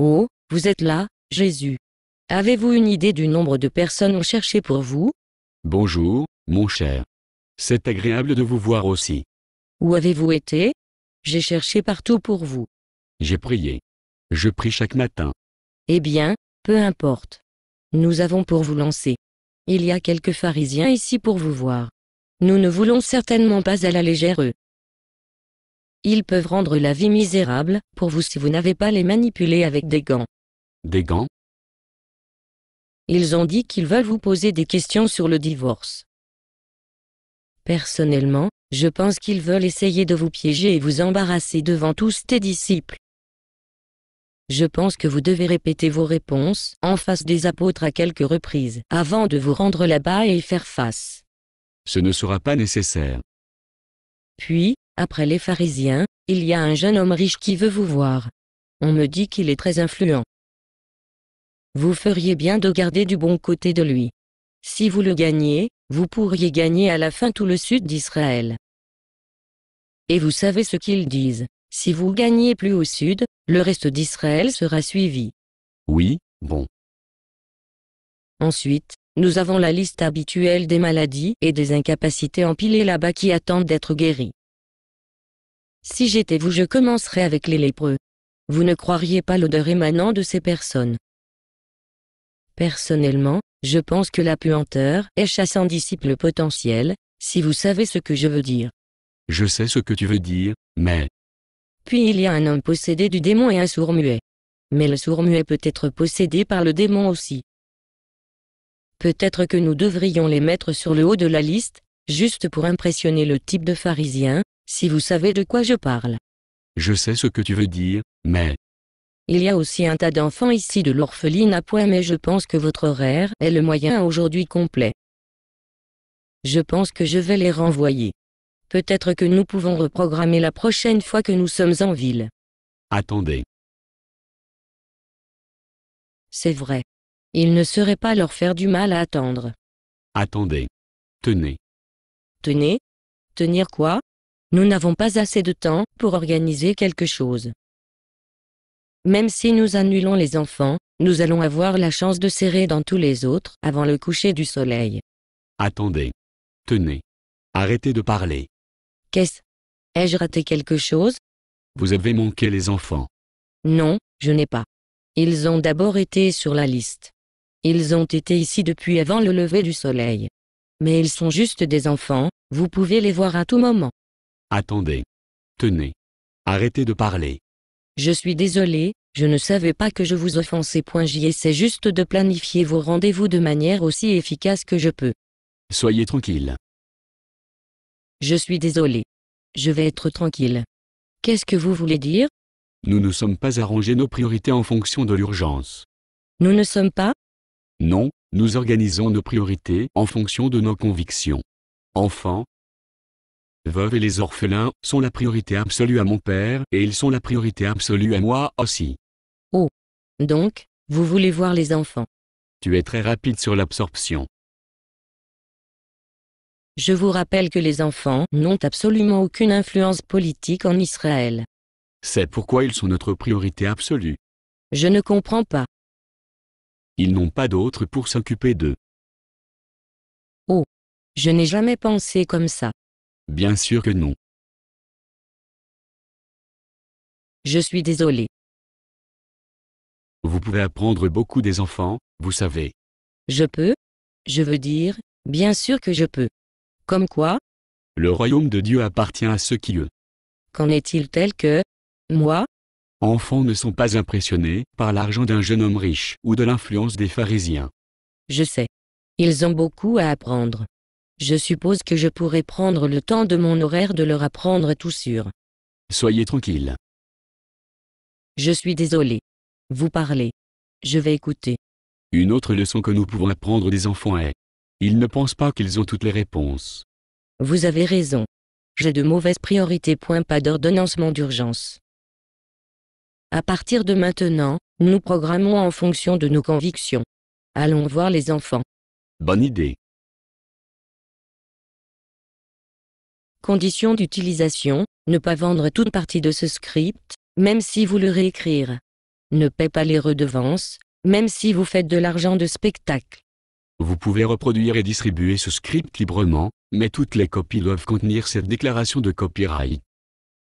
Oh, vous êtes là, Jésus. Avez-vous une idée du nombre de personnes ont cherché pour vous? Bonjour, mon cher. C'est agréable de vous voir aussi. Où avez-vous été? J'ai cherché partout pour vous. J'ai prié. Je prie chaque matin. Eh bien, peu importe. Nous avons pour vous lancer. Il y a quelques pharisiens ici pour vous voir. Nous ne voulons certainement pas à la légère eux. Ils peuvent rendre la vie misérable pour vous si vous n'avez pas les manipulés avec des gants. Des gants? Ils ont dit qu'ils veulent vous poser des questions sur le divorce. Personnellement, je pense qu'ils veulent essayer de vous piéger et vous embarrasser devant tous tes disciples. Je pense que vous devez répéter vos réponses en face des apôtres à quelques reprises avant de vous rendre là-bas et y faire face. Ce ne sera pas nécessaire. Puis, après les pharisiens, il y a un jeune homme riche qui veut vous voir. On me dit qu'il est très influent. Vous feriez bien de garder du bon côté de lui. Si vous le gagnez, vous pourriez gagner à la fin tout le sud d'Israël. Et vous savez ce qu'ils disent, si vous gagnez plus au sud, le reste d'Israël sera suivi. Oui, bon. Ensuite, nous avons la liste habituelle des maladies et des incapacités empilées là-bas qui attendent d'être guéries. Si j'étais vous, je commencerais avec les lépreux. Vous ne croiriez pas l'odeur émanant de ces personnes. Personnellement, je pense que la puanteur est chassant disciple potentiel, si vous savez ce que je veux dire. Je sais ce que tu veux dire, mais... Puis il y a un homme possédé du démon et un sourd-muet. Mais le sourd-muet peut être possédé par le démon aussi. Peut-être que nous devrions les mettre sur le haut de la liste, juste pour impressionner le type de pharisien, si vous savez de quoi je parle. Je sais ce que tu veux dire, mais... Il y a aussi un tas d'enfants ici de l'orpheline à point, mais je pense que votre horaire est le moyen aujourd'hui complet. Je pense que je vais les renvoyer. Peut-être que nous pouvons reprogrammer la prochaine fois que nous sommes en ville. Attendez. C'est vrai. Il ne serait pas leur faire du mal à attendre. Attendez. Tenez. Tenez? Tenir quoi? Nous n'avons pas assez de temps pour organiser quelque chose. Même si nous annulons les enfants, nous allons avoir la chance de serrer dans tous les autres avant le coucher du soleil. Attendez. Tenez. Arrêtez de parler. Qu'est-ce? Ai-je raté quelque chose? Vous avez manqué les enfants. Non, je n'ai pas. Ils ont d'abord été sur la liste. Ils ont été ici depuis avant le lever du soleil. Mais ils sont juste des enfants, vous pouvez les voir à tout moment. Attendez. Tenez. Arrêtez de parler. Je suis désolé, je ne savais pas que je vous offensais. J'y essaie juste de planifier vos rendez-vous de manière aussi efficace que je peux. Soyez tranquille. Je suis désolé. Je vais être tranquille. Qu'est-ce que vous voulez dire? Nous ne sommes pas arrangés nos priorités en fonction de l'urgence. Nous ne sommes pas? Non, nous organisons nos priorités en fonction de nos convictions. Enfants, veuves et les orphelins sont la priorité absolue à mon père et ils sont la priorité absolue à moi aussi. Oh. Donc, vous voulez voir les enfants. Tu es très rapide sur l'absorption. Je vous rappelle que les enfants n'ont absolument aucune influence politique en Israël. C'est pourquoi ils sont notre priorité absolue. Je ne comprends pas. Ils n'ont pas d'autres pour s'occuper d'eux. Oh. Je n'ai jamais pensé comme ça. Bien sûr que non. Je suis désolé. Vous pouvez apprendre beaucoup des enfants, vous savez. Je peux? Je veux dire, bien sûr que je peux. Comme quoi? Le royaume de Dieu appartient à ceux qui eux. Qu'en est-il tel que, moi? Enfants ne sont pas impressionnés par l'argent d'un jeune homme riche ou de l'influence des pharisiens. Je sais. Ils ont beaucoup à apprendre. Je suppose que je pourrais prendre le temps de mon horaire de leur apprendre tout sûr. Soyez tranquille. Je suis désolé. Vous parlez. Je vais écouter. Une autre leçon que nous pouvons apprendre des enfants est: ils ne pensent pas qu'ils ont toutes les réponses. Vous avez raison. J'ai de mauvaises priorités. Pas d'ordonnancement d'urgence. À partir de maintenant, nous programmons en fonction de nos convictions. Allons voir les enfants. Bonne idée. Conditions d'utilisation, ne pas vendre toute partie de ce script, même si vous le réécrire. ne paie pas les redevances, même si vous faites de l'argent de spectacle. Vous pouvez reproduire et distribuer ce script librement, mais toutes les copies doivent contenir cette déclaration de copyright.